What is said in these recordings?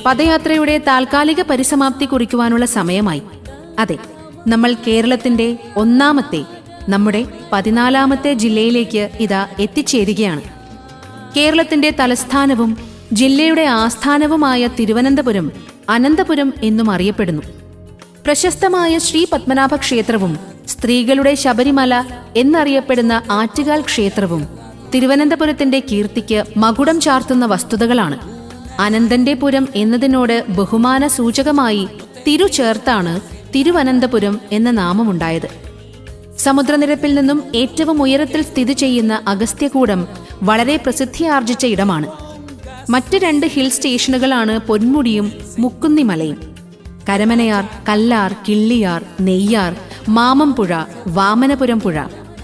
പദയാത്രയുടെ താൽക്കാലിക പരിസമാപ്തി കുറിക്കുവാനുള്ള സമയമായി. അതെ, നമ്മൾ കേരളത്തിന്റെ ഒന്നാമത്തെ, നമ്മുടെ 14ാമത്തെ ജില്ലയിലേക്ക് ഇതാ എത്തിച്ചേരുകയാണ്. കേരളത്തിന്റെ തലസ്ഥാനവും ജില്ലയുടെ ആസ്ഥാനവുമായ തിരുവനന്തപുരം അനന്തപുരം എന്നും അറിയപ്പെടുന്നു. പ്രശസ്തമായ ശ്രീ പത്മനാഭ ക്ഷേത്രവും സ്ത്രീകളുടെ ശബരിമല എന്നറിയപ്പെടുന്ന ആറ്റുകാൽ ക്ഷേത്രവും തിരുവനന്തപുരത്തിന്റെ കീർത്തിക്ക് മകുടം ചാർത്തുന്ന വസ്തുതകളാണ്. അനന്തന്റെ പുരം എന്നതിനോട് ബഹുമാന സൂചകമായി തിരു ചേർത്താണ് തിരുവനന്തപുരം എന്ന നാമമുണ്ടായത്. സമുദ്രനിരപ്പിൽ നിന്നും ഏറ്റവും ഉയരത്തിൽ സ്ഥിതി ചെയ്യുന്ന അഗസ്ത്യകൂടം വളരെ പ്രസിദ്ധിയാർജിച്ച ഇടമാണ്. മറ്റ് 2 ഹിൽ സ്റ്റേഷനുകളാണ് പൊന്മുടിയും മുക്കുന്നിമലയും. കരമനയാർ, കല്ലാർ, കിള്ളിയാർ, നെയ്യാർ, മാമംപുഴ, വാമനപുരം പുഴ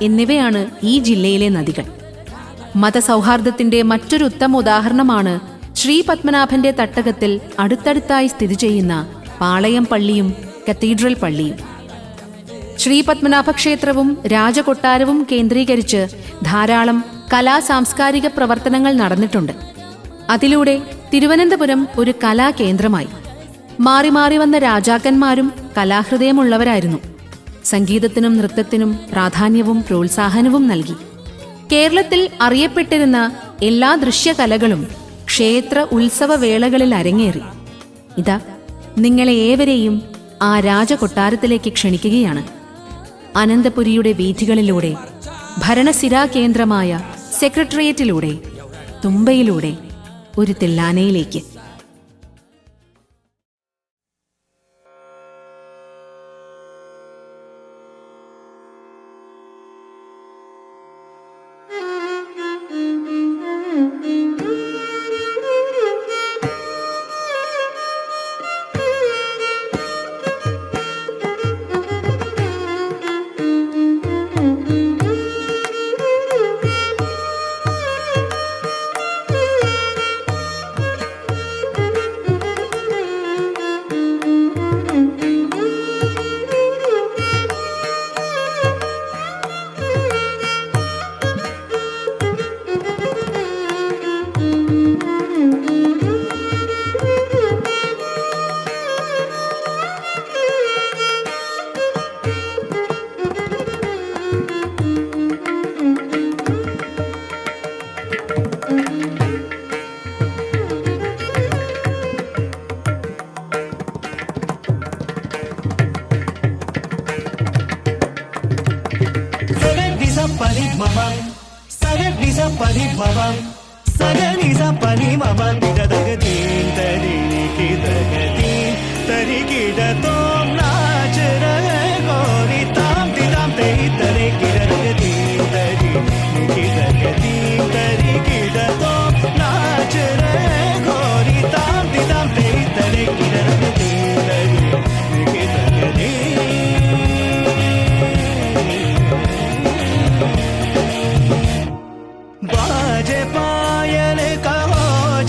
എന്നിവയാണ് ഈ ജില്ലയിലെ നദികൾ. മതസൗഹാർദ്ദത്തിന്റെ മറ്റൊരു ഉത്തമ ഉദാഹരണമാണ് ശ്രീ പത്മനാഭന്റെ തട്ടകത്തിൽ അടുത്തടുത്തായി സ്ഥിതി ചെയ്യുന്ന പാളയം പള്ളിയും കത്തീഡ്രൽ പള്ളിയും. ശ്രീ പത്മനാഭ ക്ഷേത്രവും രാജകൊട്ടാരവും കേന്ദ്രീകരിച്ച് ധാരാളം സാംസ്കാരിക പ്രവർത്തനങ്ങൾ നടന്നിട്ടുണ്ട്. അതിലൂടെ തിരുവനന്തപുരം ഒരു കലാകേന്ദ്രമായി. മാറി മാറി വന്ന രാജാക്കന്മാരും കലാഹൃദയമുള്ളവരായിരുന്നു. സംഗീതത്തിനും നൃത്തത്തിനും പ്രാധാന്യവും പ്രോത്സാഹനവും നൽകി. കേരളത്തിൽ അറിയപ്പെട്ടിരുന്ന എല്ലാ ദൃശ്യകലകളും ക്ഷേത്ര ഉത്സവവേളകളിൽ അരങ്ങേറി. ഇതാ നിങ്ങളെ ഏവരെയും ആ രാജകൊട്ടാരത്തിലേക്ക് ക്ഷണിക്കുകയാണ്. അനന്തപുരിയുടെ വീഥികളിലൂടെ, ഭരണസിരാ കേന്ദ്രമായ സെക്രട്ടേറിയറ്റിലൂടെ, തുമ്പയിലൂടെ ഒരു തില്ലാനയിലേക്ക്.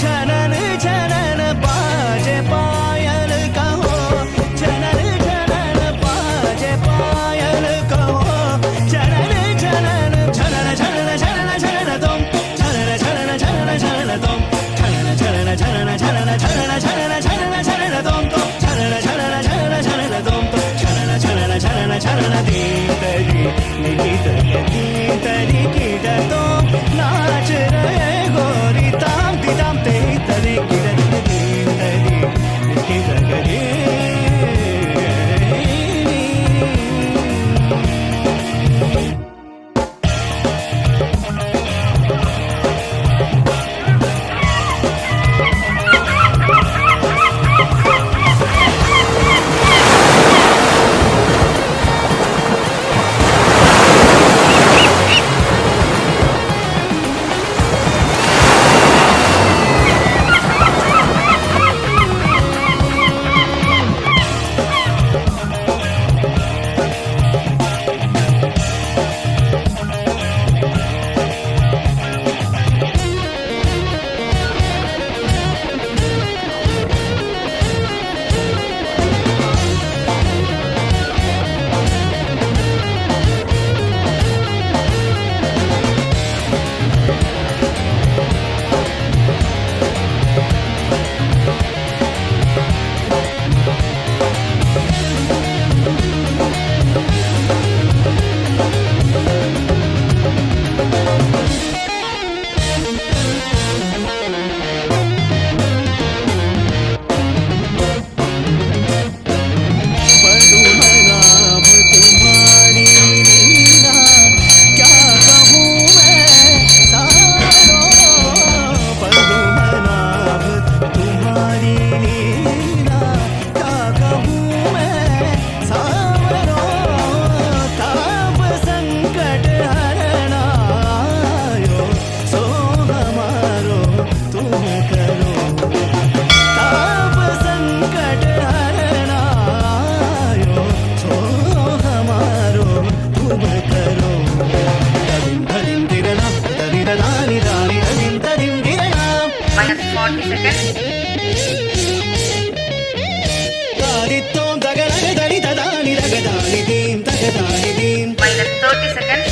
जनन जनन बाजे पायल कहो जनन -30 seconds. -20 seconds.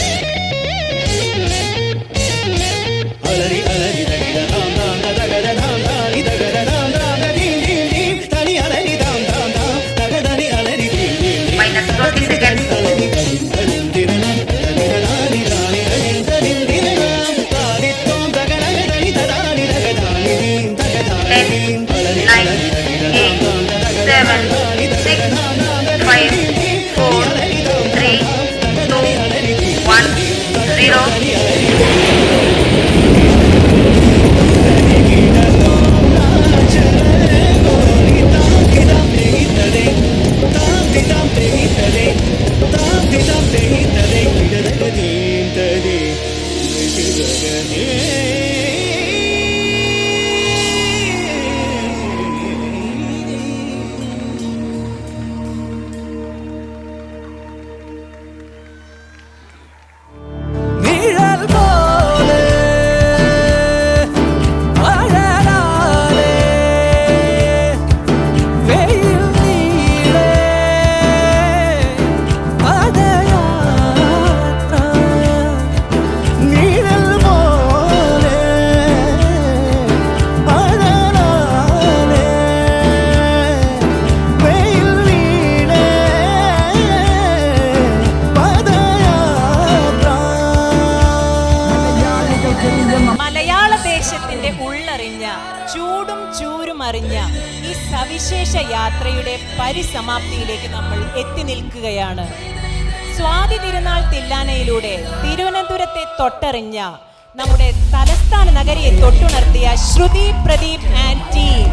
ദേശത്തിന്റെ ഉള്ളറിഞ്ഞ ചൂടും ചൂരും അറിഞ്ഞ ഈ സവിശേഷ യാത്രയുടെ പരിസമാപ്തിയിലേക്ക് നമ്മൾ എത്തി നിൽക്കുകയാണ്. സ്വാതി തിരുനാൾ തില്ലാനയിലൂടെ തിരുവനന്തപുരത്തെ തൊട്ടറിഞ്ഞ നമ്മുടെ തലസ്ഥാന നഗരിയെ തൊട്ടുണർത്തിയ ശ്രുതി പ്രദീപ് ആൻഡ് ടീം